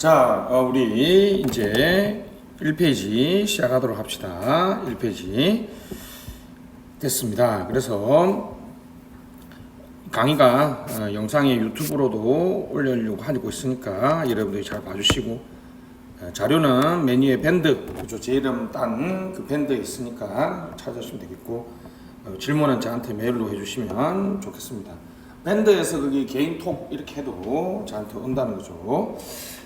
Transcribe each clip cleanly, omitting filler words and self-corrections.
자, 우리 이제 1페이지 시작하도록 합시다. 1페이지 됐습니다. 그래서 강의가 영상에 유튜브로도 올리려고 하고 있으니까 여러분들이 잘 봐주시고, 자료는 메뉴에 밴드, 그죠? 제 이름 딴 그 밴드에 있으니까 찾아주시면 되겠고, 질문은 저한테 메일로 해주시면 좋겠습니다. 밴드에서 거기 개인톡 이렇게 해도 저한테 온다는 거죠.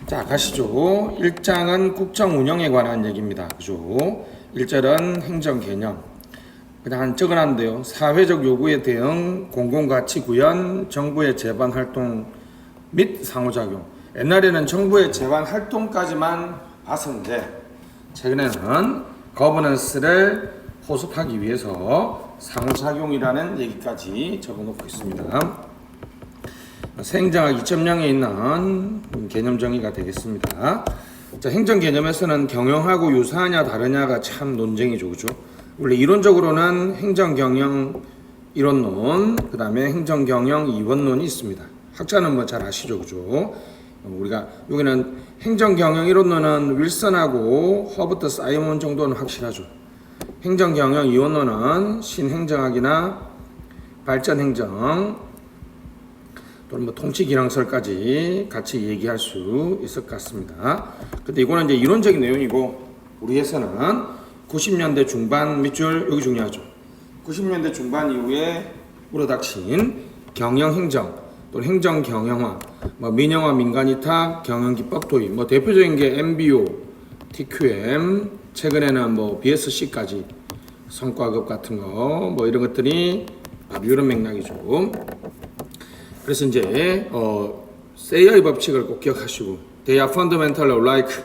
자, 가시죠. 1장은 국정 운영에 관한 얘기입니다. 그죠? 1절은 행정 개념. 그냥 적어놨는데요. 사회적 요구에 대응, 공공가치 구현, 정부의 재반 활동 및 상호작용. 옛날에는 정부의 재반 활동까지만 봤었는데, 최근에는 거버넌스를 포섭하기 위해서 상호작용이라는 얘기까지 적어놓고 있습니다. 행정학 2.0에 있는 개념 정의가 되겠습니다. 자, 행정 개념에서는 경영하고 유사하냐 다르냐가 참 논쟁이죠. 그죠? 원래 이론적으로는 행정경영 이론론, 그 다음에 행정경영 이원론이 있습니다. 학자는 뭐 잘 아시죠. 그죠? 우리가 여기는 행정경영 이론론은 윌슨하고 허버트 사이먼 정도는 확실하죠. 행정경영 이원론은 신행정학이나 발전행정 또는 뭐 통치기능설까지 같이 얘기할 수 있을 것 같습니다. 근데 이거는 이제 이론적인 내용이고, 우리 회사는 90년대 중반 밑줄, 여기 중요하죠. 90년대 중반 이후에 우러닥친 경영행정 또는 행정경영화, 뭐 민영화 민간위탁 경영기법 도입, 뭐 대표적인 게 MBO, TQM, 최근에는 뭐 BSC까지 성과급 같은 거, 뭐 이런 것들이 바로 이런 맥락이죠. 그래서 이제 세이어의 법칙을 꼭 기억하시고, They are fundamental alike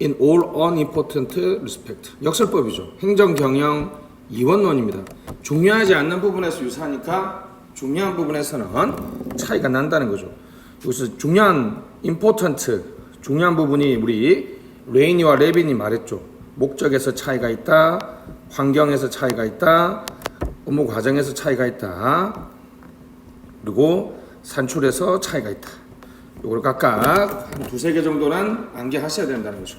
in all unimportant respect. 역설법이죠. 행정 경영 이원론입니다. 중요하지 않는 부분에서 유사하니까 중요한 부분에서는 차이가 난다는 거죠. 여기서 중요한 important, 중요한 부분이 우리 레이니와 레빈이 말했죠. 목적에서 차이가 있다, 환경에서 차이가 있다, 업무 과정에서 차이가 있다, 그리고 산출에서 차이가 있다. 요걸 각각 한 두세 개 정도는 암기하셔야 된다는 거죠.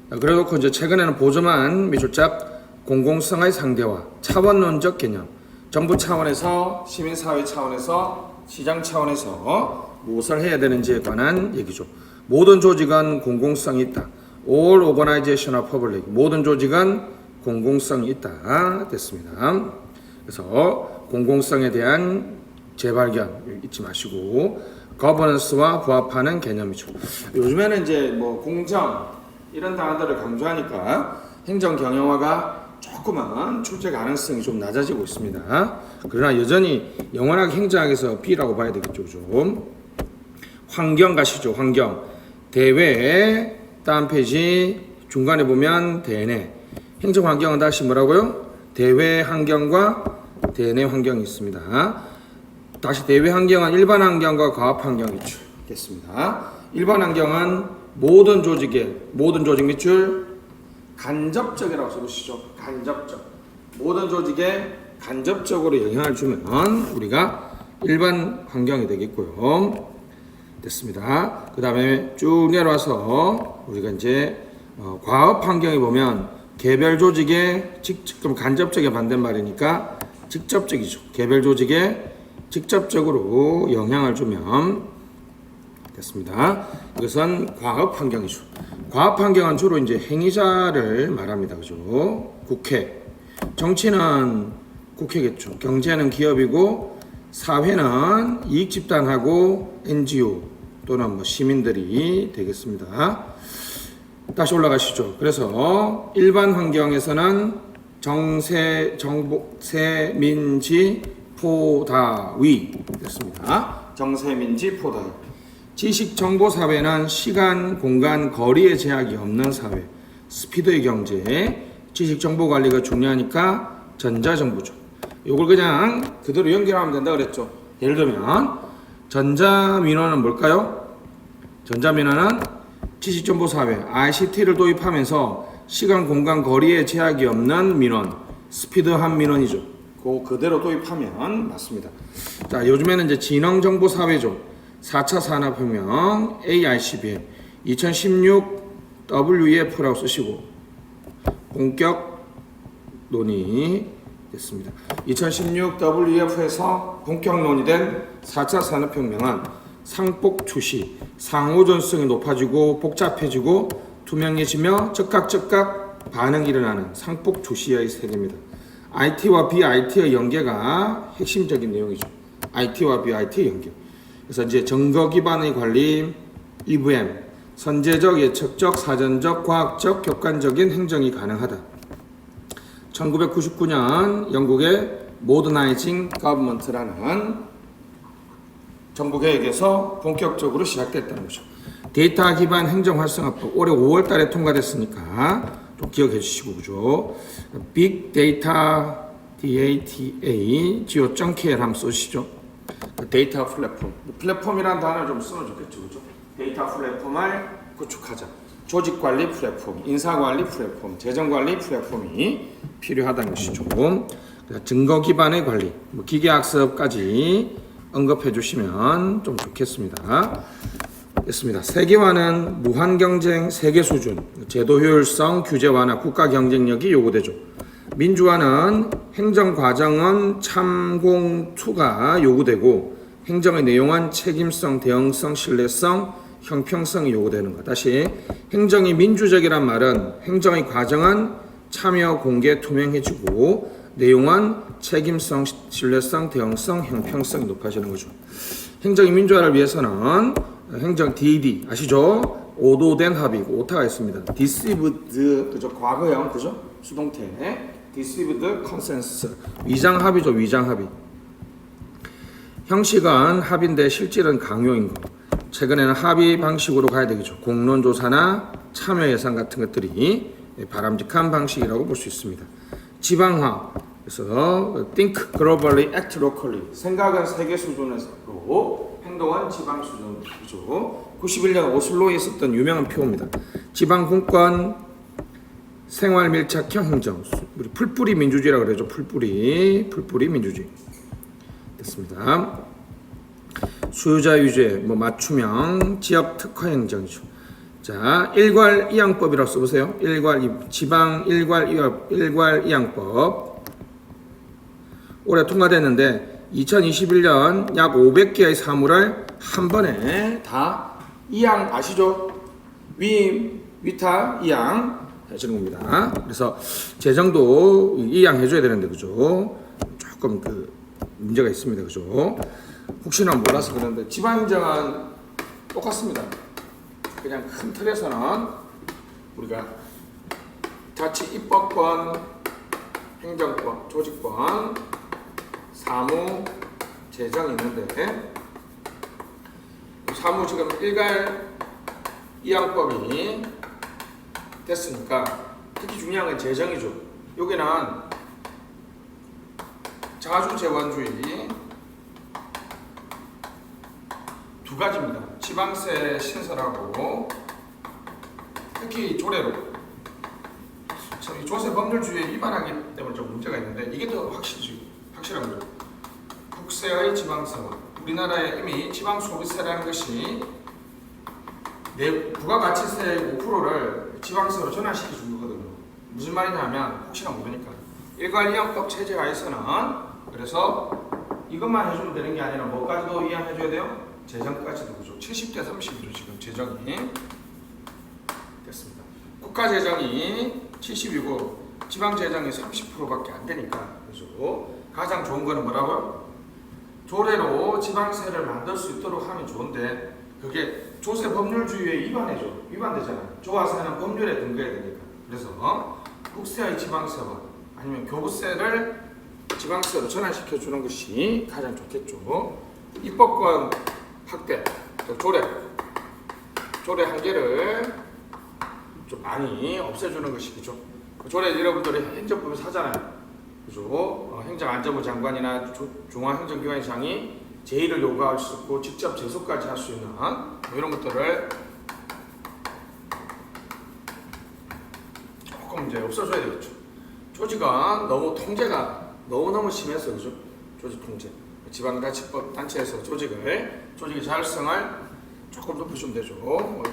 그래놓고 이제 최근에는 보조만 미줄잡 공공성의 상대화, 차원론적 개념, 정부 차원에서, 시민사회 차원에서, 시장 차원에서 무엇을 해야 되는지에 관한 얘기죠. 모든 조직은 공공성이 있다. All organization are public. 모든 조직은 공공성이 있다. 됐습니다. 그래서 공공성에 대한 재발견 잊지 마시고, 거버넌스와 부합하는 개념이죠. 요즘에는 이제 뭐 공정 이런 단어들을 강조하니까 행정 경영화가 조금은 출제 가능성이 좀 낮아지고 있습니다. 그러나 여전히 영원하게 행정학에서 B라고 봐야 되겠죠. 좀 환경 가시죠. 환경 대외, 다음 페이지 중간에 보면 대내. 행정 환경은 다시 뭐라고요? 대외 환경과 대내 환경이 있습니다. 다시 대외 환경은 일반 환경과 과업 환경이 있겠습니다. 일반 환경은 모든 조직 밑줄 간접적이라고 써보시죠. 간접적. 모든 조직에 간접적으로 영향을 주면 우리가 일반 환경이 되겠고요. 됐습니다. 그 다음에 쭉 내려와서 우리가 이제 과업 환경에 보면 개별 조직에 좀 간접적인 반대말이니까 직접적이죠. 개별 조직에 직접적으로 영향을 주면 됐습니다. 이것은 과업 환경이죠. 과업 환경은 주로 이제 행위자를 말합니다. 그죠? 국회. 정치는 국회겠죠. 경제는 기업이고, 사회는 이익 집단하고 NGO 또는 뭐 시민들이 되겠습니다. 다시 올라가시죠. 그래서 일반 환경에서는 정세, 정세, 민지, 포다위 됐습니다. 정세민지 포다위. 지식정보사회는 시간, 공간, 거리의 제약이 없는 사회. 스피드의 경제. 지식정보관리가 중요하니까 전자정보죠. 요걸 그냥 그대로 연결하면 된다 그랬죠. 예를 들면 전자민원은 뭘까요? 전자민원은 지식정보사회 ICT를 도입하면서 시간, 공간, 거리의 제약이 없는 민원, 스피드한 민원이죠. 그대로 도입하면 맞습니다. 자, 요즘에는 이제 지능정보사회죠. 4차 산업혁명, AICBM. 2016 WEF라고 쓰시고 본격 논의됐습니다. 2016 WEF에서 본격 논의된 4차 산업혁명은 상폭 투시, 상호전성이 높아지고 복잡해지고 투명해지며 즉각 반응이 일어나는 상폭 투시의 세계입니다. IT와 BIT의 연계가 핵심적인 내용이죠. IT와 BIT의 연계. 그래서 이제 증거 기반의 관리, EVM, 선제적, 예측적, 사전적, 과학적, 객관적인 행정이 가능하다. 1999년 영국의 Modernizing Government라는 정부 계획에서 본격적으로 시작됐다는 거죠. 데이터 기반 행정 활성화법 올해 5월 달에 통과됐으니까 좀 기억해 주시고 그죠. 빅 데이터 DATA go.kr 한번 쓰시죠. 데이터 플랫폼. 플랫폼이라는 단어를 좀 쓰면 좋겠죠. 그죠? 데이터 플랫폼을 구축하자. 조직 관리 플랫폼, 인사 관리 플랫폼, 재정 관리 플랫폼이 필요하다는 것이죠. 증거 기반의 관리, 기계 학습까지 언급해 주시면 좀 좋겠습니다. 됐습니다. 세계화는 무한 경쟁, 세계 수준, 제도 효율성, 규제 완화, 국가 경쟁력이 요구되죠. 민주화는 행정 과정은 참공투가 요구되고 행정의 내용은 책임성, 대응성, 신뢰성, 형평성이 요구되는 것. 다시 행정이 민주적이란 말은 행정의 과정은 참여, 공개, 투명해지고 내용은 책임성, 신뢰성, 대응성, 형평성이 높아지는 거죠. 행정의 민주화를 위해서는 행정 DD 아시죠? 오도된 합의, 오타가 있습니다. Deceived 그죠? 과거형 그죠? 수동태 Deceived consensus 위장 합의죠. 위장 합의. 형식은 합의인데 실질은 강요인 거. 최근에는 합의 방식으로 가야 되겠죠. 공론조사나 참여 예산 같은 것들이 바람직한 방식이라고 볼 수 있습니다. 지방화. 그래서 think globally, act locally. 생각은 세계 수준에서 행동은 지방 수준이죠. 91년 오슬로에 있었던 유명한 표입니다. 지방 공권, 생활 밀착형 행정. 우리 풀뿌리 민주주의라고 그러죠. 풀뿌리 민주주의. 됐습니다. 수요자 위주의 맞춤형 지역 특화 행정이죠. 자, 일괄이양법이라고 써보세요. 지방 일괄이양법. 올해 통과됐는데 2021년 약 500개의 사물을 한 번에 다 이양 아시죠? 위타 이양 해주는 겁니다. 그래서 재정도 이양 해줘야 되는데 그죠? 조금 문제가 있습니다. 그죠? 혹시나 몰라서 그러는데 지방행정은 똑같습니다. 그냥 큰 틀에서는 우리가 자치 입법권, 행정권, 조직권, 사무, 재정이 있는데 사무 지금 일괄 이양법이 됐으니까 특히 중요한 건 재정이죠. 여기는 자주재원주의 두 가지입니다. 지방세 신설하고 특히 조례로 조세 법률주의에 위반하기 때문에 좀 문제가 있는데 이게 더 확실한 거죠. 국세의 지방세와 우리나라에 이미 지방소비세라는 것이 부가가치세의 5%를 지방세로 전환시켜 준 거거든요. 무슨 말이냐면 혹시나 모르니까 일괄이양법 체제 하에서는 그래서 이것만 해주면 되는 게 아니라 뭐까지도 이양해줘야 돼요? 재정까지도 그죠. 70대 30이죠. 지금 재정이 됐습니다. 국가 재정이 70이고 지방 재정이 30%밖에 안 되니까 그죠. 가장 좋은 거는 뭐라고요? 조례로 지방세를 만들 수 있도록 하면 좋은데 그게 조세 법률주의에 위반되잖아요. 조화세는 법률에 근거해야 되니까. 그래서 국세의 지방세와 아니면 교부세를 지방세로 전환시켜 주는 것이 가장 좋겠죠. 입법권 확대, 조례 한계를 좀 많이 없애주는 것이죠. 조례 여러분들이 행정법에서 하잖아요. 그죠? 행정안전부 장관이나 중앙행정기관장이 제의를 요구할 수 있고 직접 제소까지 할 수 있는 이런 것들을 조금 이제 없애줘야 되겠죠. 조직은 너무 통제가 너무너무 심해서 그죠? 조직 통제. 지방자치법 단체에서 조직의 자율성을 조금 높여주면 되죠.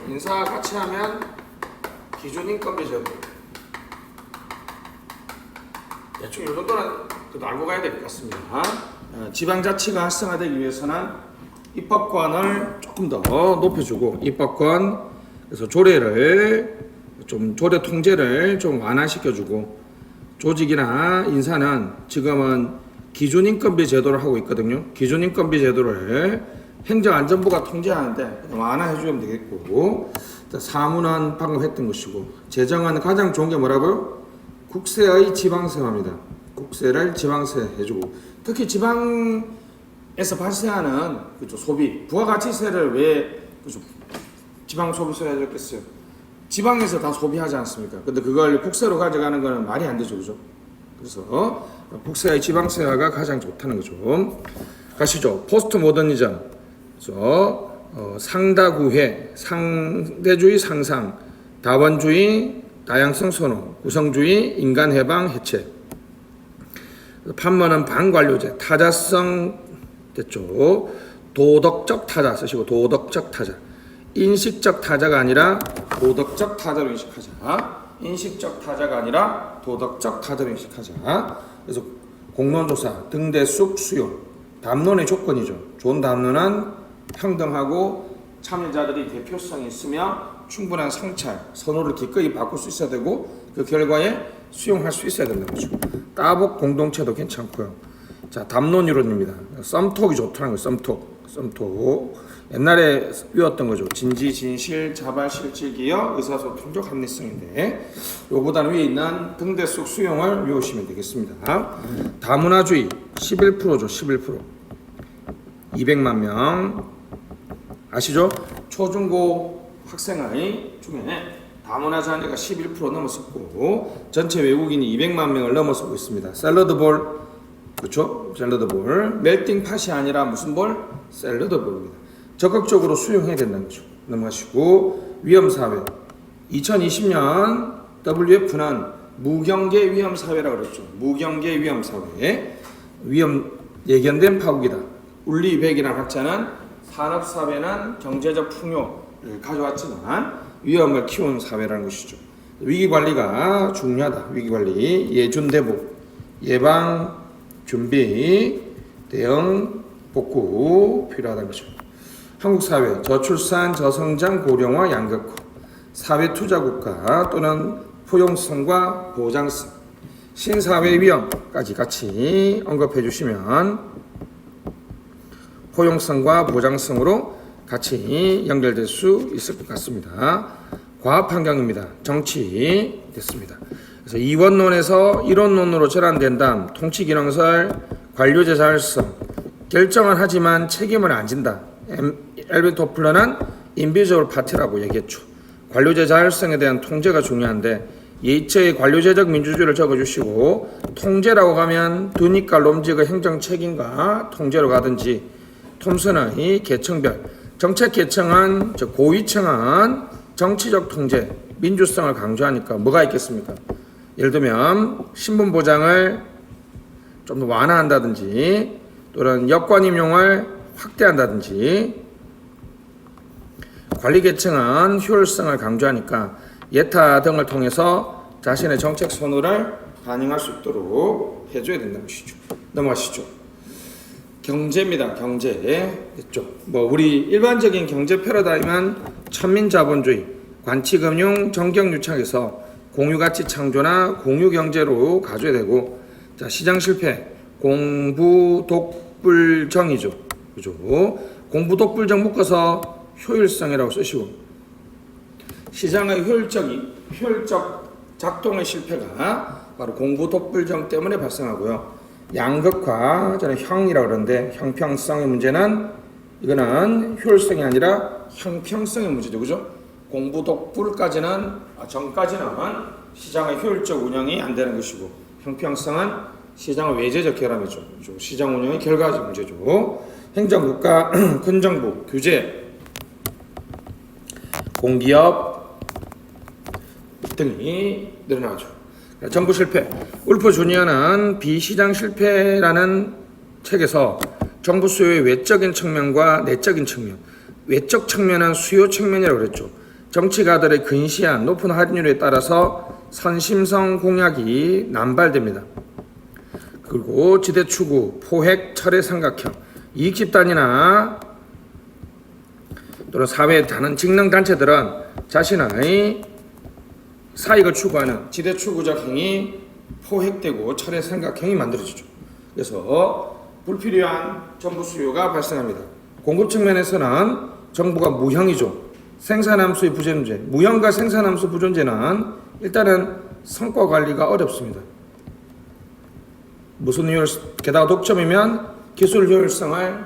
인사 같이 하면 기준 인건비 제도 대충 이 정도는 알고 가야 될 것 같습니다. 지방자치가 활성화되기 위해서는 입법권을 조금 더 높여주고 입법권 그래서 조례 통제를 좀 완화시켜주고 조직이나 인사는 지금은 기준인건비 제도를 하고 있거든요. 기준인건비 제도를 행정안전부가 통제하는데 완화해주면 되겠고 사무는 방금 했던 것이고 재정은 가장 좋은 게 뭐라고요? 국세의 지방세화입니다. 국세를 지방세해주고 특히 지방에서 발생하는 그죠 소비 부가가치세를 왜 그죠 지방 소비세를 해줬겠어요? 지방에서 다 소비하지 않습니까? 근데 그걸 국세로 가져가는 거는 말이 안 되죠, 그죠? 그래서 국세의 지방세화가 가장 좋다는 거죠. 가시죠. 포스트 모더니즘, 상다구회, 상대주의 상상, 다원주의, 다양성 선호, 구성주의, 인간 해방 해체. 판문은 반관료제, 타자성 됐죠. 도덕적 타자 쓰시고 도덕적 타자. 인식적 타자가 아니라 도덕적 타자로 인식하자. 인식적 타자가 아니라 도덕적 타자로 인식하자. 그래서 공론조사, 등대숙 수용, 담론의 조건이죠. 좋은 담론은 평등하고 참여자들이 대표성이 있으며 충분한 성찰, 선호를 기꺼이 바꿀 수 있어야 되고 그 결과에 수용할 수 있어야 된다는 거죠. 따복 공동체도 괜찮고요. 자, 담론 이론입니다. 썸톡이 좋더라는 거예요. 썸톡. 옛날에 외웠던 거죠. 진지, 진실, 자발, 실질, 기여, 의사소통적 합리성인데 요보다는 위에 있는 등대속 수용을 외우시면 되겠습니다. 다문화주의 11%죠. 11%. 200만 명 아시죠? 초중고 학생의 중에 다문화 자녀가 11% 넘었었고 전체 외국인이 200만 명을 넘어서고 있습니다. 샐러드볼 그렇죠? 샐러드볼 멜팅팟이 아니라 무슨 볼? 샐러드볼입니다. 적극적으로 수용해야 된다는 거죠. 넘어가시고 위험사회 2020년 WF는 무경계 위험사회라고 그랬죠. 무경계 위험사회 예견된 파국이다. 울리백이라는 학자는 산업사회는 경제적 풍요를 가져왔지만 위험을 키운 사회라는 것이죠. 위기관리가 중요하다. 위기관리 예준대북 예방 준비 대응 복구 필요하다는 거죠. 한국 사회 저출산 저성장 고령화 양극화 사회투자국가 또는 포용성과 보장성 신사회 위험까지 같이 언급해 주시면 포용성과 보장성으로 같이 연결될 수 있을 것 같습니다. 과학환경입니다. 정치 됐습니다. 그래서 이원론에서 이론론으로 전환된다. 통치기능설, 관료제 자율성 결정을 하지만 책임을 안 진다. 엘빈 토플러는 인비저블 파티라고 얘기했죠. 관료제 자율성에 대한 통제가 중요한데 예처의 관료제적 민주주의를 적어주시고 통제라고 가면 두니까 롬직의 행정 책임과 통제로 가든지 톰슨의 계층별 정책 계층은 고위층은 정치적 통제 민주성을 강조하니까 뭐가 있겠습니까? 예를 들면 신분 보장을 좀 더 완화한다든지 또는 여권 임용을 확대한다든지 관리 계층은 효율성을 강조하니까 예타 등을 통해서 자신의 정책 선호를 반영할 수 있도록 해줘야 된다는 것이죠. 넘어가시죠. 경제입니다. 경제 됐죠. 우리 일반적인 경제 패러다임은 천민자본주의, 관치금융, 정경유착에서 공유가치 창조나 공유경제로 가져야 되고 자 시장 실패, 공부독불정이죠. 그죠? 공부독불정 묶어서 효율성이라고 쓰시고 시장의 효율적 작동의 실패가 바로 공부독불정 때문에 발생하고요. 양극화 저는 형이라고 그러는데 형평성의 문제는 이거는 효율성이 아니라 형평성의 문제죠. 그죠? 공부독불까지는 전까지는 시장의 효율적 운영이 안 되는 것이고 형평성은 시장의 외재적 결함이죠. 시장 운영의 결과적 문제죠. 행정국가, 군정부, 규제, 공기업 등이 늘어나죠. 정부 실패. 울프 주니어는 비시장 실패라는 책에서 정부 수요의 외적인 측면과 내적인 측면, 외적 측면은 수요 측면이라고 그랬죠. 정치가들의 근시한 높은 할인율에 따라서 선심성 공약이 남발됩니다. 그리고 지대 추구, 포획, 철의 삼각형, 이익 집단이나 또는 사회에 다른 직능 단체들은 자신의 사익을 추구하는 지대 추구적 행위, 포획되고 철의 삼각형이 만들어지죠. 그래서 불필요한 정부 수요가 발생합니다. 공급 측면에서는 정부가 무형이죠. 생산함수의 부존재, 무형과 생산함수 부존재는 일단은 성과 관리가 어렵습니다. 무슨 효율, 게다가 독점이면 기술 효율성을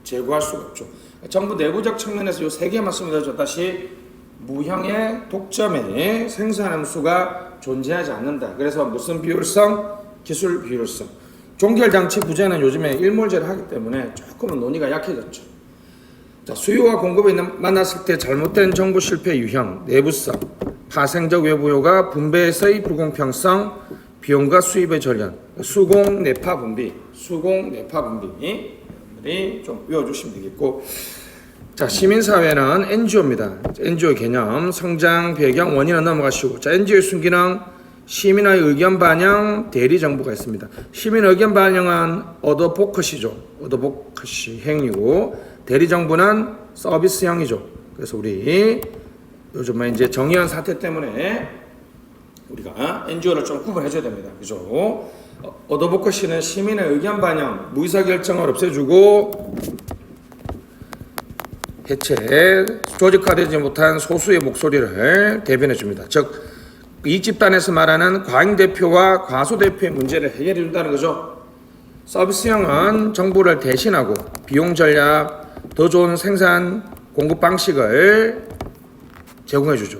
제고할 수가 없죠. 정부 내부적 측면에서 이 세 개 말씀드렸다시 무형의 독점에 생산함수가 존재하지 않는다. 그래서 무슨 비효율성? 기술 비효율성. 종결장치 부재는 요즘에 일몰제를 하기 때문에 조금은 논의가 약해졌죠. 자, 수요와 공급이 만났을 때 잘못된 정부 실패 유형, 내부성, 파생적 외부효과, 분배에서의 불공평성, 비용과 수입의 전련, 수공 내파 분비, 여러분들이 좀 외워주시면 되겠고, 자, 시민사회는 NGO입니다. NGO 개념, 성장, 배경, 원인은 넘어가시고, 자, NGO의 순기능, 시민의 의견 반영, 대리 정부가 있습니다. 시민 의견 반영은 어드보커시죠. 어드보커시 행위고, 대리 정부는 서비스형이죠. 그래서 우리 요즘에 이제 정의연 사태 때문에 우리가 NGO를 좀 구분해줘야 됩니다. 그죠? 어드보커시는 시민의 의견 반영, 무의사결정을 없애주고 해체, 조직화되지 못한 소수의 목소리를 대변해줍니다. 즉 이 집단에서 말하는 과잉대표와 과소대표의 문제를 해결해 준다는 거죠. 서비스형은 정부를 대신하고 비용 전략, 더 좋은 생산 공급 방식을 제공해 주죠.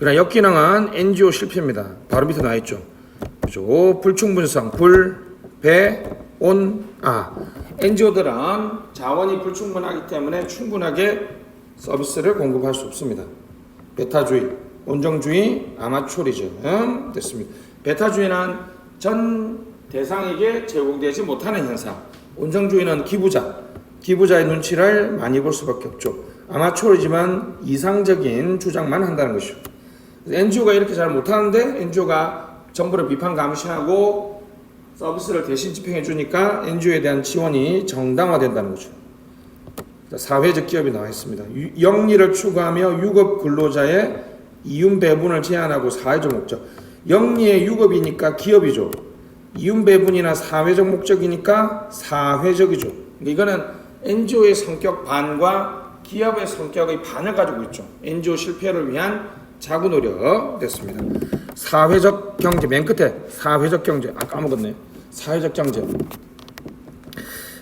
그러나 역기능은 NGO 실패입니다. 바로 밑에 나와 있죠. 그죠? 불충분성, NGO들은 자원이 불충분하기 때문에 충분하게 서비스를 공급할 수 없습니다. 베타주의, 온정주의, 아마추어리즘 됐습니다. 베타주의는 전 대상에게 제공되지 못하는 현상, 온정주의는 기부자의 눈치를 많이 볼 수밖에 없죠. 아마추어리즘은 이상적인 주장만 한다는 것이죠. NGO가 이렇게 잘 못하는데 NGO가 정부를 비판 감시하고 서비스를 대신 집행해 주니까 NGO에 대한 지원이 정당화된다는 거죠. 사회적 기업이 나와 있습니다. 영리를 추구하며 유급 근로자의 이윤 배분을 제한하고 사회적 목적. 영리의 유급이니까 기업이죠. 이윤 배분이나 사회적 목적이니까 사회적이죠. 이거는 NGO의 성격 반과 기업의 성격의 반을 가지고 있죠. NGO 실패를 위한 자구 노력 됐습니다. 사회적 경제 맨 끝에 사회적 경제 까먹었네. 사회적 경제.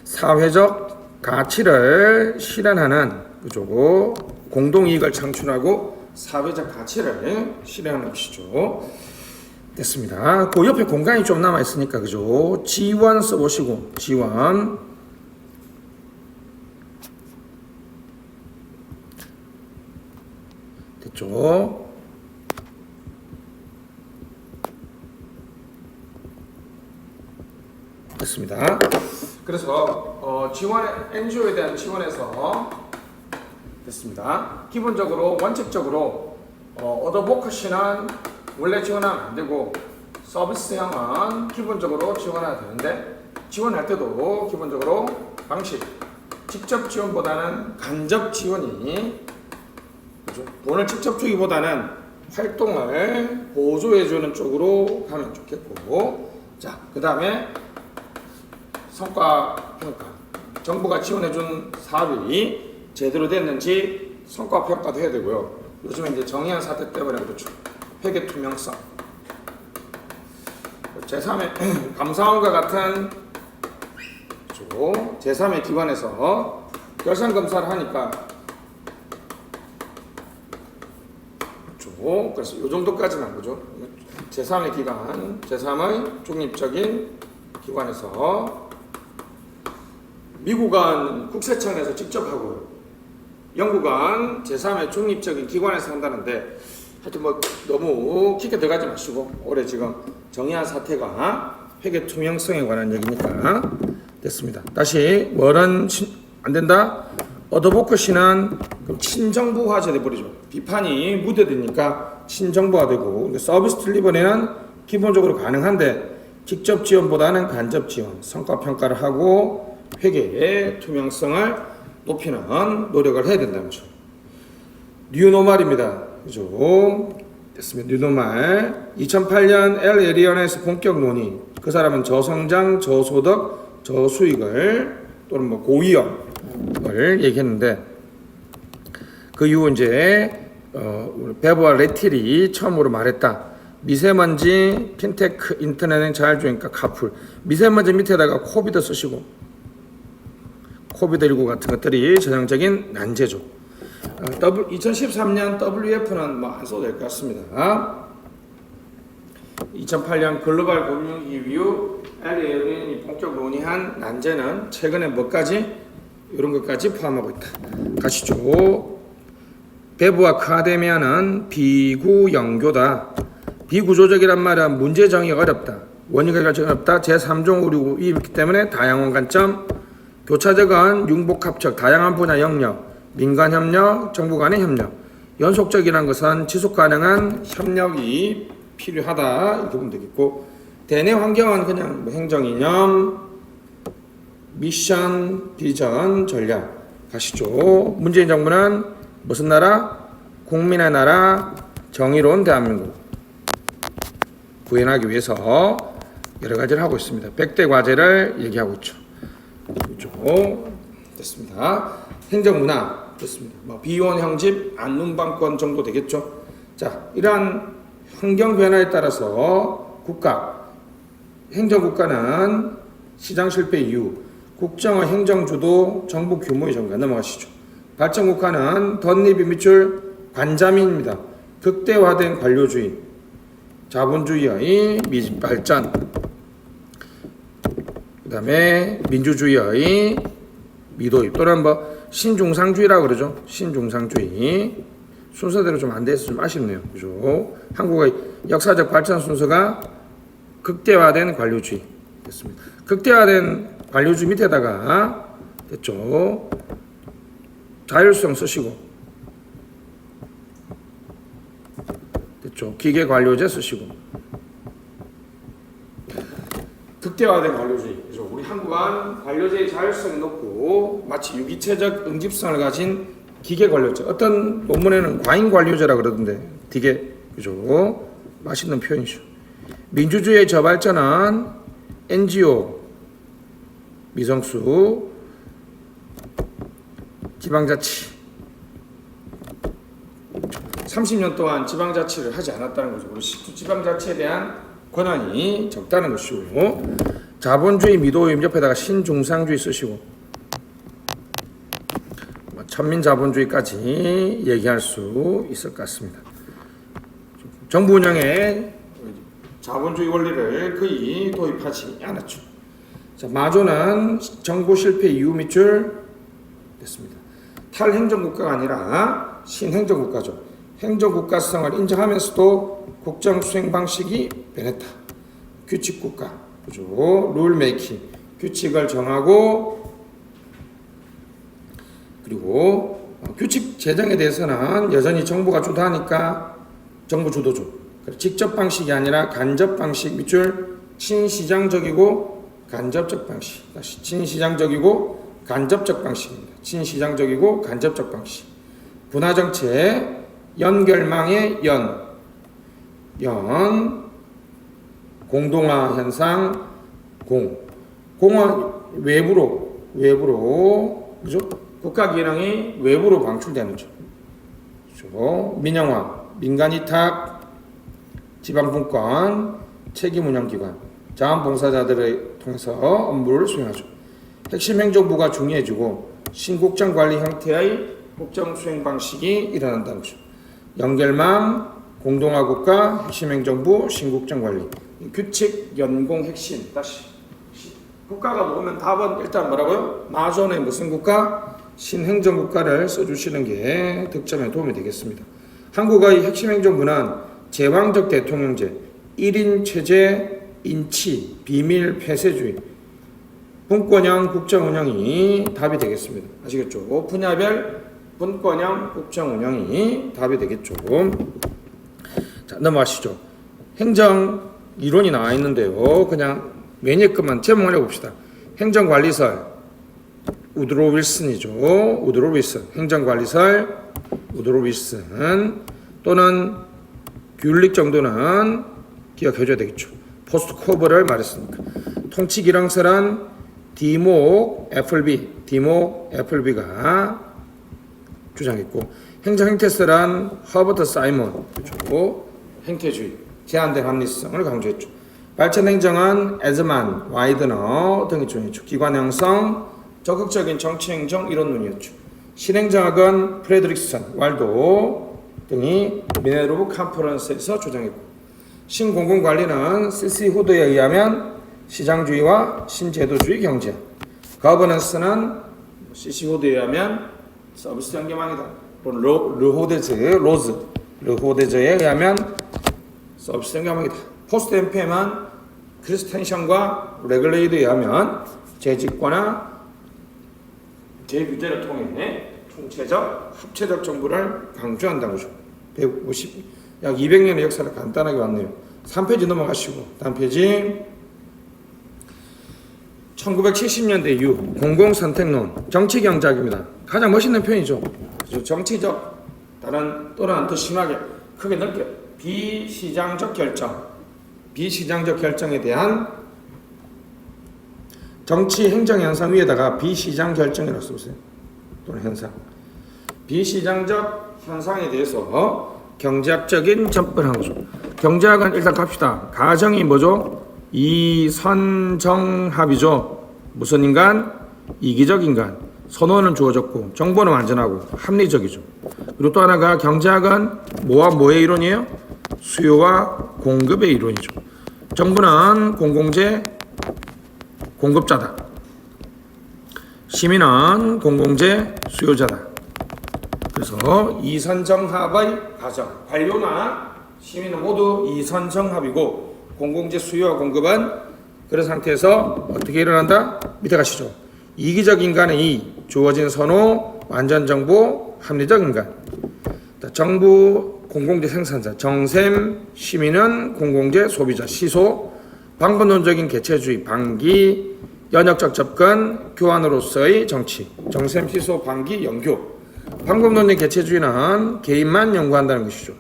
사회적 가치를 실현하는 그죠? 공동 이익을 창출하고 사회적 가치를 실현하는 것이죠. 됐습니다. 그 옆에 공간이 좀 남아 있으니까 그죠? 지원 써보시고 지원. 됐죠? 됐습니다. 그래서 NGO에 대한 지원에서 됐습니다. 기본적으로 원칙적으로 어드보커시는 원래 지원하면 안 되고 서비스형은 기본적으로 지원해야 되는데 지원할 때도 기본적으로 방식 직접 지원보다는 간접 지원이 그렇죠? 돈을 직접 주기보다는 활동을 보조해주는 쪽으로 가면 좋겠고 자, 그 다음에 성과 평가 정부가 지원해준 사업이 제대로 됐는지 성과 평가도 해야 되고요. 요즘에 이제 정의연 사태 때문에 그렇죠. 회계 투명성. 제3의 감사원과 같은 그렇죠. 제3의 기관에서 결산 검사를 하니까 그렇죠. 그래서 이 정도까지는 거죠. 제3의 기관, 제3의 중립적인 기관에서 미국은 국세청에서 직접 하고요. 영국은 제3의 중립적인 기관에서 한다는데 하여튼 뭐 너무 깊게 들어가지 마시고 올해 지금 정의한 사태가 회계 투명성에 관한 얘기니까 됐습니다. 다시 뭐는 안 된다? 어도보크시는 그럼 친정부화제 돼버리죠. 비판이 묻어드니까 친정부화 되고, 서비스 딜리버리는 기본적으로 가능한데 직접 지원보다는 간접 지원, 성과 평가를 하고 회계의 투명성을 높이는 노력을 해야 된다는 거죠. 뉴노멀입니다. 그죠? 됐습니다. 뉴노멀. 2008년 L 에리언에서 본격 논의. 그 사람은 저성장, 저소득, 저수익을 또는 뭐 고위험을 얘기했는데, 그 이후 이제 베버와 레틸이 처음으로 말했다. 미세먼지, 핀테크, 인터넷은 잘 주니까 카풀. 미세먼지 밑에다가 코비드 쓰시고, 코비드19 같은 것들이 전형적인 난제죠. 2013년 WF는 뭐 안 써도 될 것 같습니다. 2008년 글로벌 금융위기 이후 LA연이 본격 논의한 난제는 최근에 뭐까지? 이런 것까지 포함하고 있다. 가시죠. 베브와 아카데미아는 비구영교다. 비구조적이란 말은 문제 정의가 어렵다. 원인과 결정이 어렵다. 제3종 의료이 있기 때문에 다양한 관점, 교차적은 융복합적, 다양한 분야 영역, 민간협력, 정부 간의 협력. 연속적이라는 것은 지속가능한 협력이 필요하다. 이렇게 보면 되겠고, 대내 환경은 그냥 뭐 행정이념, 미션, 비전, 전략. 가시죠. 문재인 정부는 무슨 나라? 국민의 나라, 정의로운 대한민국 구현하기 위해서 여러 가지를 하고 있습니다. 100대 과제를 얘기하고 있죠. 그렇죠. 됐습니다. 행정문화 됐습니다. 뭐 비원 형집, 안눈방권 정도 되겠죠. 자, 이러한 환경 변화에 따라서 국가, 행정국가는 시장 실패 이후 국정의 행정주도, 정부 규모의 전가. 넘어가시죠. 발전국가는 덧립이 밑줄 관자민입니다. 극대화된 관료주의, 자본주의의 미발전, 그 다음에 민주주의의 미도입, 또는 뭐 신중상주의라고 그러죠. 신중상주의. 순서대로 좀 안 돼서 좀 아쉽네요. 그죠? 한국의 역사적 발전 순서가 극대화된 관료주의 됐습니다. 극대화된 관료주의 밑에다가 됐죠. 자율성 쓰시고, 됐죠. 기계관료제 쓰시고, 극대화된 관료주의. 그죠? 우리 한국은 관료제의 자율성이 높고 마치 유기체적 응집성을 가진 기계관료제. 어떤 논문에는 과잉관료제라 그러던데 되게 그죠? 맛있는 표현이죠. 민주주의의 저발전은 NGO, 미성수, 지방자치. 30년 동안 지방자치를 하지 않았다는 거죠. 우리 지방자치에 대한 권한이 적다는 것이고, 자본주의 미도임 옆에다가 신중상주의 쓰시고, 천민자본주의까지 얘기할 수 있을 것 같습니다. 정부 운영에 자본주의 원리를 거의 도입하지 않았죠. 자, 마조는 정부 실패 이후 밑줄 됐습니다. 탈행정국가가 아니라 신행정국가죠. 행정국가성을 인정하면서도 국정 수행 방식이 변했다. 규칙국가, 그죠? 룰메이킹, 규칙을 정하고, 그리고 규칙 제정에 대해서는 여전히 정부가 주도하니까 정부 주도죠. 직접 방식이 아니라 간접 방식 밑줄 친시장적이고 간접적 방식. 다시 친시장적이고 간접적 방식입니다. 친시장적이고 간접적 방식. 분화정책, 연결망의 공동화 현상, 공은 외부로, 그죠? 국가 기능이 외부로 방출되는 거죠. 그렇죠? 민영화, 민간위탁, 지방분권, 책임운영기관, 자원봉사자들을 통해서 업무를 수행하죠. 핵심 행정부가 중요해지고 신국정 관리 형태의 국정 수행 방식이 일어난다는 거죠. 연결망, 공동화 국가, 핵심 행정부, 신국정 관리, 규칙, 연공, 핵심. 다시 국가가 놓으면 답은 일단 뭐라고요? 마존의 무슨 국가? 신행정국가를 써주시는 게 득점에 도움이 되겠습니다. 한국의 핵심 행정부는 제왕적 대통령제, 1인 체제, 인치, 비밀 폐쇄주의, 분권형 국정운영이 답이 되겠습니다. 아시겠죠? 분야별 분권형 국정운영이 답이 되겠죠. 자, 넘어가시죠. 행정 이론이 나와 있는데요. 그냥 매니에 것만 제목을 해봅시다. 행정관리설 우드로 윌슨이죠. 우드로 윌슨. 행정관리설 우드로 윌슨. 또는 귤릭 정도는 기억해줘야 되겠죠. 포스트 코브를 말했으니까. 통치기랑설은 디목 애플비가 주장했고, 행정행태설은 허버트 사이먼, 그렇죠. 행태주의, 제한된 합리성을 강조했죠. 발전행정은 에즈만, 와이드너 등이 주장했죠. 기관형성, 적극적인 정치행정 이론론이었죠. 신행정학은 프레드릭슨, 왈도 등이 미네르브 컨퍼런스에서 주장했고, 신공공관리는 C.C. 후드에 의하면 시장주의와 신제도주의 경제, 거버넌스는 C.C. 후드에 의하면 서비스 연계망이다. 르호데즈에 의하면 서비스 연계망이다. 포스트 MPM은 크리스텐션과 레귤레이드에 의하면 재집권화 재규제를 통해 총체적 합체적 정부를 강조한다는 거죠. 150 약 200년의 역사를 간단하게 왔네요. 3페이지 넘어가시고 다음 페이지 1970년대 이후 공공선택론 정치경제학입니다. 가장 멋있는 표현이죠. 정치적 또는 더 심하게 크게 넓게 비시장적 결정에 대한 정치 행정 현상 위에다가 비시장 결정이라고 써보세요. 또는 현상. 비시장적 현상에 대해서 경제학적인 접근하는 거죠. 경제학은 일단 갑시다. 가정이 뭐죠? 이선정합이죠. 무슨 인간? 이기적 인간. 선호는 주어졌고 정보는 완전하고 합리적이죠. 그리고 또 하나가 경제학은 뭐와 뭐의 이론이에요? 수요와 공급의 이론이죠. 정부는 공공재 공급자다. 시민은 공공재 수요자다. 그래서 이선정합의 가정, 관료나 시민은 모두 이선정합이고 공공재 수요와 공급은 그런 상태에서 어떻게 일어난다? 밑에 가시죠. 이기적 인간의 이, 주어진 선호, 완전 정보, 합리적 인간. 정부 공공재 생산자, 정샘, 시민은 공공재 소비자, 시소, 방법론적인 개체주의, 방기, 연역적 접근, 교환으로서의 정치, 정샘, 시소, 방기, 연교. 방법론적 개체주의는 개인만 연구한다는 것이죠.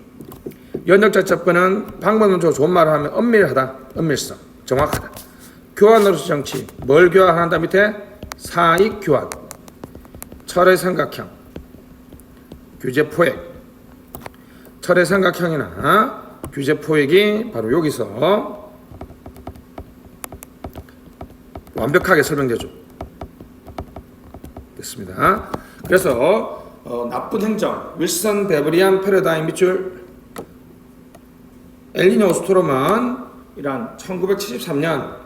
연역적 접근은 방법론적으로 좋은 말을 하면 엄밀하다, 엄밀성, 정확하다. 교환으로서 정치, 뭘 교환한다 밑에? 사익 교환, 철의 삼각형, 규제 포획. 철의 삼각형이나 규제 포획이 바로 여기서 완벽하게 설명되죠. 됐습니다. 그래서 나쁜 행정, 윌슨, 베브리안, 패러다임 밑줄, 엘리니 오스트롬은 이란 1973년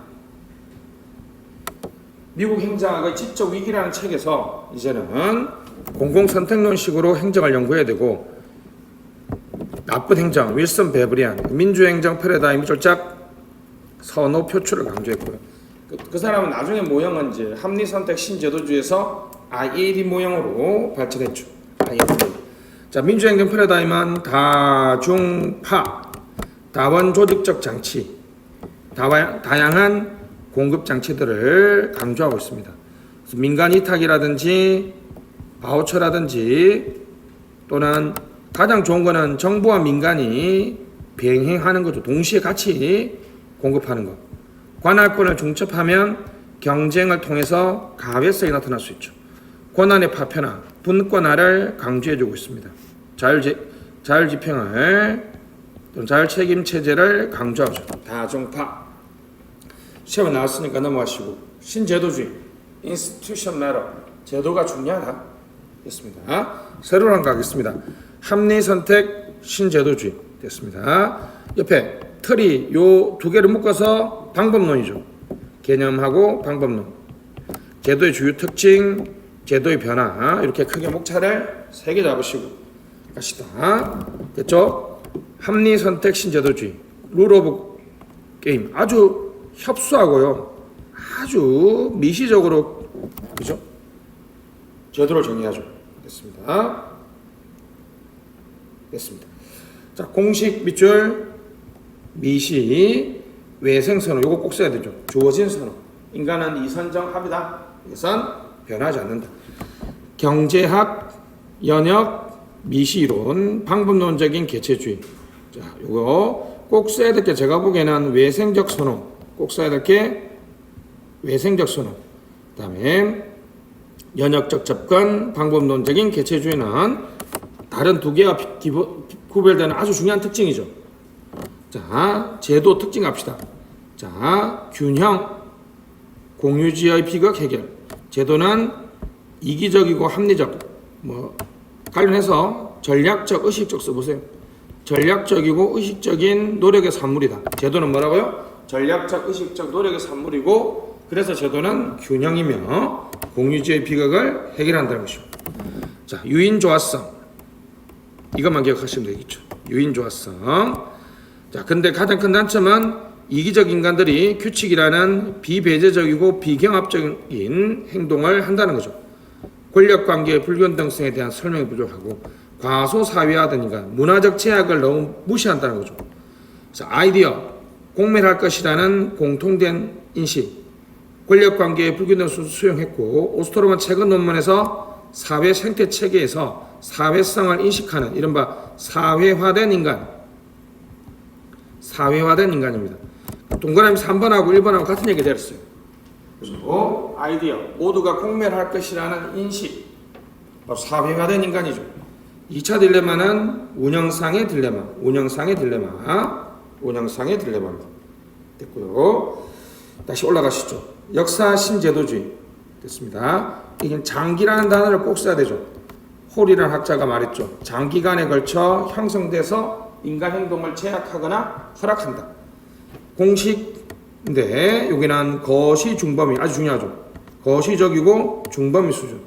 미국 행정학의 지적 위기라는 책에서 이제는 공공선택론식으로 행정을 연구해야 되고, 나쁜 행정, 윌슨, 베브리안, 민주행정 패러다임 밑줄짝 선호 표출을 강조했고요. 그 사람은 나중에 모형은 이제 합리선택 신제도주의에서 IAD 모형으로 발전했죠. IAD. 자, 민주행정 패러다임은 다중파, 다원 조직적 장치, 다양한 공급 장치들을 강조하고 있습니다. 그래서 민간 위탁이라든지 바우처라든지 또는 가장 좋은 거는 정부와 민간이 병행하는 거죠. 동시에 같이 공급하는 것. 관할권을 중첩하면 경쟁을 통해서 가외성이 나타날 수 있죠. 권한의 파편화, 분권화를 강조해주고 있습니다. 자율집행을 또는 자율책임체제를 강조하죠. 다중파. 시험에 나왔으니까 넘어가시고, 신제도주의, institution matter, 제도가 중요하다. 됐습니다. 새로운 한 가겠습니다. 합리선택 신제도주의 됐습니다. 옆에 틀이 요 두 개를 묶어서 방법론이죠. 개념하고 방법론. 제도의 주요 특징, 제도의 변화, 이렇게 크게 목차를 3개 잡으시고 갑시다. 됐죠? 합리선택 신제도주의, 룰 오브 게임. 아주 협소하고요, 아주 미시적으로 그죠? 제도를 정의하죠. 됐습니다. 됐습니다. 자, 공식 밑줄 미시 외생 선언 요거 꼭 써야 되죠. 주어진 선언. 인간은 이선정합이다. 이것은 변하지 않는다. 경제학, 연역, 미시론, 방법론적인 개체주의. 자, 요거 꼭 써야 될 게 제가 보기에는 외생적 선언. 꼭 써야 될 게 외생적 선언. 그다음에 연역적 접근, 방법론적인 개체주의는 다른 두 개와 구별되는 아주 중요한 특징이죠. 자, 제도 특징 합시다. 자, 균형, 공유지의 비극 해결. 제도는 이기적이고 합리적. 관련해서 전략적, 의식적 써보세요. 전략적이고 의식적인 노력의 산물이다. 제도는 뭐라고요? 전략적, 의식적 노력의 산물이고, 그래서 제도는 균형이며 공유지의 비극을 해결한다는 것이죠. 자, 유인 조화성. 이것만 기억하시면 되겠죠. 유인 조화성. 자, 근데 가장 큰 단점은 이기적 인간들이 규칙이라는 비배제적이고 비경합적인 행동을 한다는 거죠. 권력관계의 불균등성에 대한 설명이 부족하고 과소사회화된 인간, 문화적 제약을 너무 무시한다는 거죠. 그래서 아이디어, 공멸할 것이라는 공통된 인식, 권력관계의 불균등성을 수용했고 오스트로만 최근 논문에서 사회 생태 체계에서 사회성을 인식하는 이른바 사회화된 인간입니다. 동그라미 3번하고 1번하고 같은 얘기 들었어요. 그래서 아이디어, 모두가 공멸할 것이라는 인식, 바로 사회화된 인간이죠. 2차 딜레마는 운영상의 딜레마입니다. 됐고요. 다시 올라가시죠. 역사 신제도주의 됐습니다. 이게 장기라는 단어를 꼭 써야 되죠. 홀이라는 학자가 말했죠. 장기간에 걸쳐 형성돼서 인간 행동을 제약하거나 허락한다. 공식인데 여기는 거시 중범위 아주 중요하죠. 거시적이고 중범위 수준.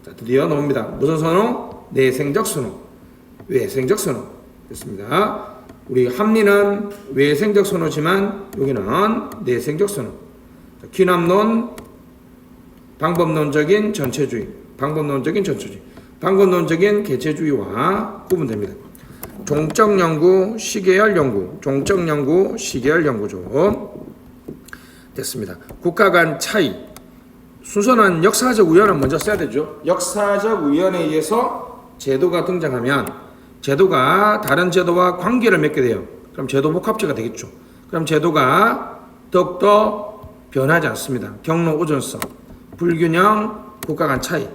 자, 드디어 나옵니다. 무슨 선호? 내생적 선호, 외생적 선호 됐습니다. 우리 합리는 외생적 선호지만 여기는 내생적 선호. 자, 귀남론, 방법론적인 전체주의, 방법론적인 개체주의와 구분됩니다. 종적 연구, 시계열 연구죠. 됐습니다. 국가 간 차이. 순서는 역사적 우연은 먼저 써야 되죠. 역사적 우연에 의해서 제도가 등장하면 제도가 다른 제도와 관계를 맺게 돼요. 그럼 제도 복합체가 되겠죠. 그럼 제도가 더욱더 변하지 않습니다. 경로 오전성, 불균형, 국가 간 차이.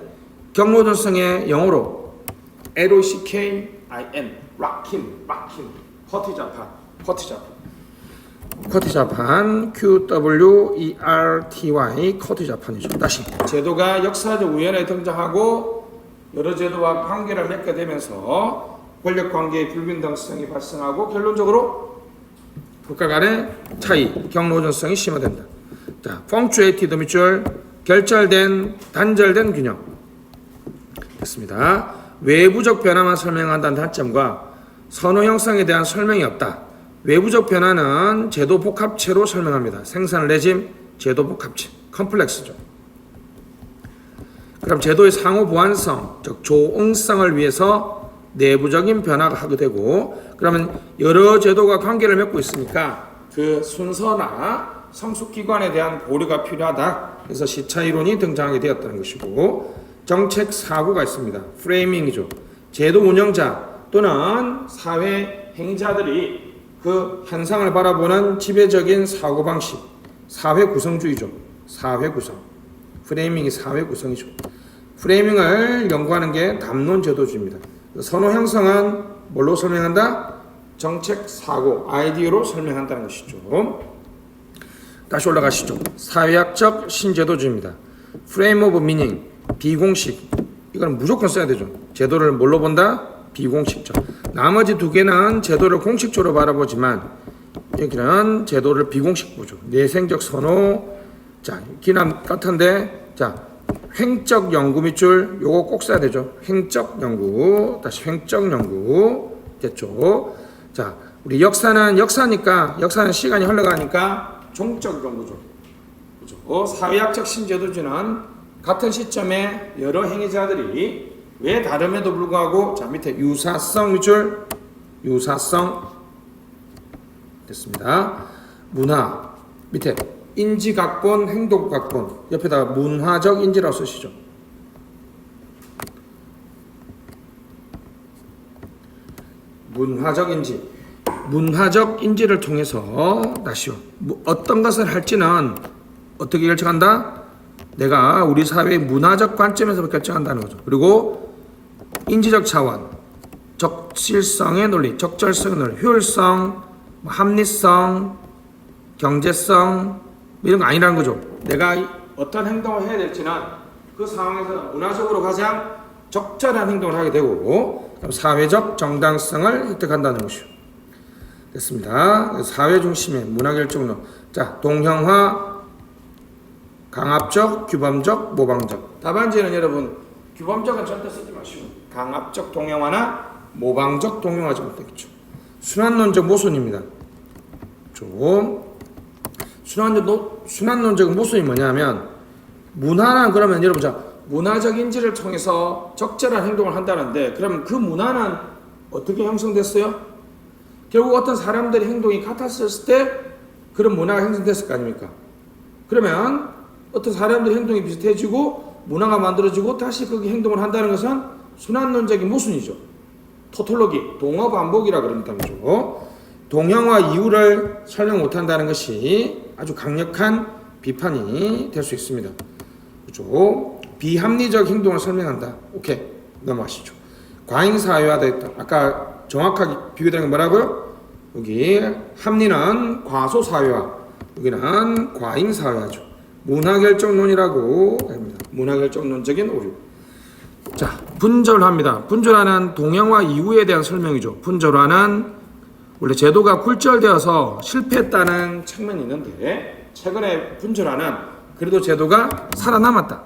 경로 오전성의 영어로 LOCKIN, 커티자판, QWERTY, 커티자판이죠. 다시 제도가 역사적 우연에 등장하고 여러 제도와 관계를 맺게 되면서 권력관계의 불균등성이 발생하고 결론적으로 국가 간의 차이, 경로전성이 심화된다. 자, 펑추에이티드 밑줄 단절된 균형 됐습니다. 외부적 변화만 설명한다는 단점과 선호 형성에 대한 설명이 없다. 외부적 변화는 제도 복합체로 설명합니다. 생산 레짐, 제도 복합체, 컴플렉스죠. 그럼 제도의 상호 보완성, 즉 조응성을 위해서 내부적인 변화가 하게 되고, 그러면 여러 제도가 관계를 맺고 있으니까 그 순서나 성숙기관에 대한 고려가 필요하다. 그래서 시차 이론이 등장하게 되었다는 것이고, 정책 사고가 있습니다. 프레이밍이죠. 제도 운영자 또는 사회 행자들이 그 현상을 바라보는 지배적인 사고방식, 사회구성주의죠. 사회구성. 프레이밍이 사회구성이죠. 프레이밍을 연구하는 게 담론제도주의입니다. 선호 형성은 뭘로 설명한다? 정책 사고, 아이디어로 설명한다는 것이죠. 다시 올라가시죠. 사회학적 신제도주의입니다. Frame of Meaning, 비공식. 이건 무조건 써야 되죠. 제도를 뭘로 본다? 비공식적. 나머지 두 개는 제도를 공식적으로 바라보지만 여기는 제도를 비공식 보죠. 내생적 선호. 자, 기남 같은데, 자, 횡적 연구 밑줄 요거 꼭 써야 되죠. 횡적 연구. 다시 횡적 연구 됐죠. 자, 우리 역사는 역사니까, 역사는 시간이 흘러가니까 종적 연구죠. 그죠? 사회학적 신제도주의는 같은 시점에 여러 행위자들이 왜 다름에도 불구하고 자 밑에 유사성 밑줄 유사성 됐습니다. 문화 밑에 인지각본 행동각본 옆에다가 문화적 인지라고 쓰시죠. 문화적 인지 문화적 인지를 통해서 다시요 어떤 것을 할지는 어떻게 결정한다? 내가 우리 사회의 문화적 관점에서 결정한다는 거죠. 그리고 인지적 차원, 적실성의 논리, 적절성의 논리, 효율성, 합리성, 경제성 이런 거 아니라는 거죠. 내가 어떤 행동을 해야 될지는 그 상황에서 문화적으로 가장 적절한 행동을 하게 되고 사회적 정당성을 획득한다는 것이죠. 됐습니다. 사회 중심의 문화 결정론. 자, 동형화, 강압적, 규범적, 모방적. 답안지는 여러분 규범적은 절대 쓰지 마시고 강압적 동형화나 모방적 동형화 좀 되겠죠. 순환론적 모순입니다. 좀 순환론적 모순이 뭐냐면 문화는 그러면 여러분 자 문화적 인지를 통해서 적절한 행동을 한다는데 그럼 그 문화는 어떻게 형성됐어요? 결국 어떤 사람들의 행동이 같았을 때 그런 문화가 형성됐을 거 아닙니까? 그러면 어떤 사람들의 행동이 비슷해지고 문화가 만들어지고 다시 거기 행동을 한다는 것은 순환론적인 모순이죠. 토톨로기, 동어 반복이라 그런다는 거죠. 동형화 이유를 설명 못한다는 것이 아주 강력한 비판이 될 수 있습니다. 그렇죠? 비합리적 행동을 설명한다. 오케이, 넘어가시죠. 과잉사회화되어 있다. 아까 정확하게 비교되는 건 뭐라고요? 여기 합리는 과소사회화, 여기는 과잉사회화죠. 문화결정론이라고 합니다. 문화결정론적인 오류. 자, 분절화입니다. 분절화는 동형화 이후에 대한 설명이죠. 분절화는 원래 제도가 굴절되어서 실패했다는 측면이 있는데 최근에 분절화는 그래도 제도가 살아남았다.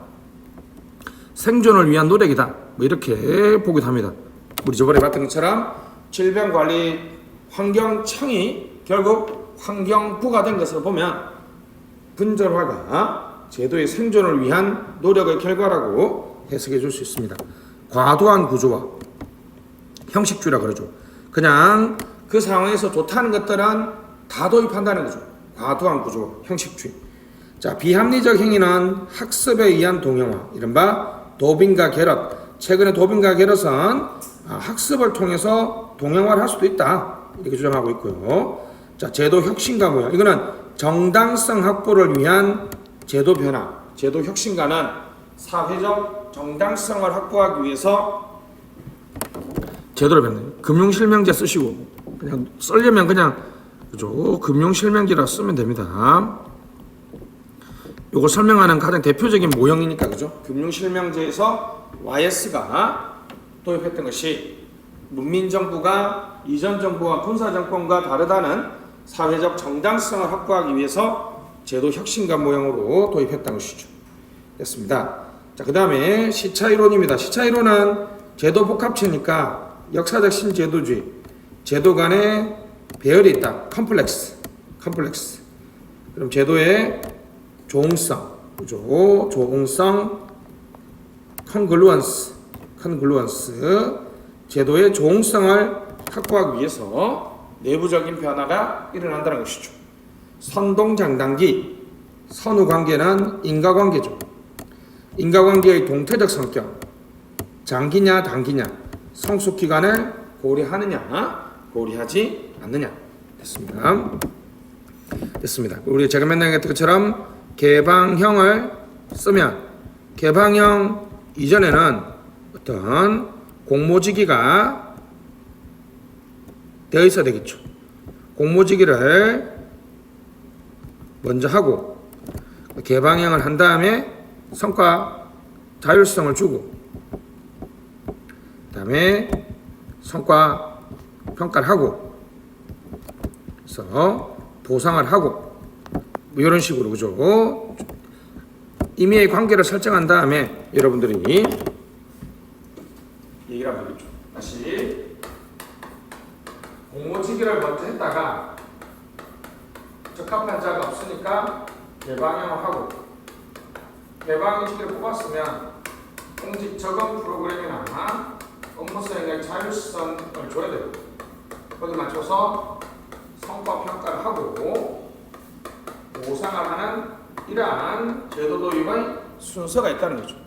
생존을 위한 노력이다. 뭐 이렇게 보기도 합니다. 우리 저번에 봤던 것처럼 질병관리환경청이 결국 환경부가 된 것을 보면 분절화가 제도의 생존을 위한 노력의 결과라고 해석해 줄 수 있습니다. 과도한 구조화, 형식주의라 그러죠. 그냥 그 상황에서 좋다는 것들은 다 도입한다는 거죠. 과도한 구조화, 형식주의. 자, 비합리적 행위는 학습에 의한 동형화, 이른바 도빈과 게럿. 최근에 도빈과 게럿은 학습을 통해서 동형화를 할 수도 있다. 이렇게 주장하고 있고요. 자, 제도 혁신가 뭐야? 이거는 정당성 확보를 위한 제도 변화, 제도 혁신가는 사회적 정당성을 확보하기 위해서 제도를 변해요. 금융실명제 쓰시고 그냥 쓰려면 그냥 그죠? 금융실명제라 쓰면 됩니다. 요거 설명하는 가장 대표적인 모형이니까 그죠? 금융실명제에서 YS가 도입했던 것이 문민정부가 이전 정부와 군사정권과 다르다는 사회적 정당성을 확보하기 위해서 제도 혁신가 모형으로 도입했던 것이죠. 됐습니다. 자, 그 다음에 시차이론입니다. 시차이론은 제도 복합체니까 역사적 신제도주의, 제도 간에 배열이 있다. 컴플렉스. 그럼 제도의 조응성, 그죠? 조응성, 컨글루언스, 제도의 조응성을 확보하기 위해서 내부적인 변화가 일어난다는 것이죠. 선동장단기, 선후관계는 인과관계죠. 인과관계의 동태적 성격, 장기냐 단기냐, 성숙기간을 고려하느냐 고려하지 않느냐. 됐습니다. 우리 제가 맨날 했던 것처럼 개방형을 쓰면 개방형 이전에는 어떤 공모지기가 되어 있어야 되겠죠. 공모지기를 먼저 하고 개방형을 한 다음에 성과 자율성을 주고 그 다음에 성과 평가를 하고 그래서 보상을 하고 뭐 이런 식으로 그죠. 임의의 관계를 설정한 다음에 여러분들이 얘기를 하면 되겠죠. 다시 공모지기를 먼저 했다가 적합한 자가 없으니까 개방형을 하고 개방형 시기를 뽑았으면 공직 적응 프로그램이나 업무 수행의 자율성을 줘야 돼요. 거기 맞춰서 성과 평가를 하고 보상을 하는 이러한 제도 도입의 순서가 있다는 거죠.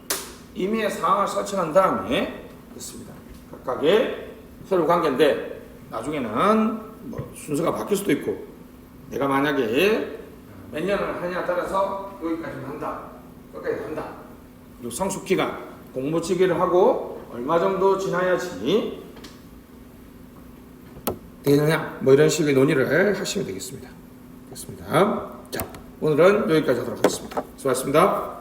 임의의 사항을 설정한 다음에 됐습니다. 각각의 서류 관계인데 나중에는 뭐 순서가 바뀔 수도 있고 내가 만약에 몇 년을 하냐에 따라서 여기까지는 한다, 여기까지 한다. 그리고 성숙 기간, 공무직위를 하고 얼마 정도 지나야지 되느냐, 뭐 이런 식의 논의를 하시면 되겠습니다. 됐습니다. 자, 오늘은 여기까지 하도록 하겠습니다. 수고하셨습니다.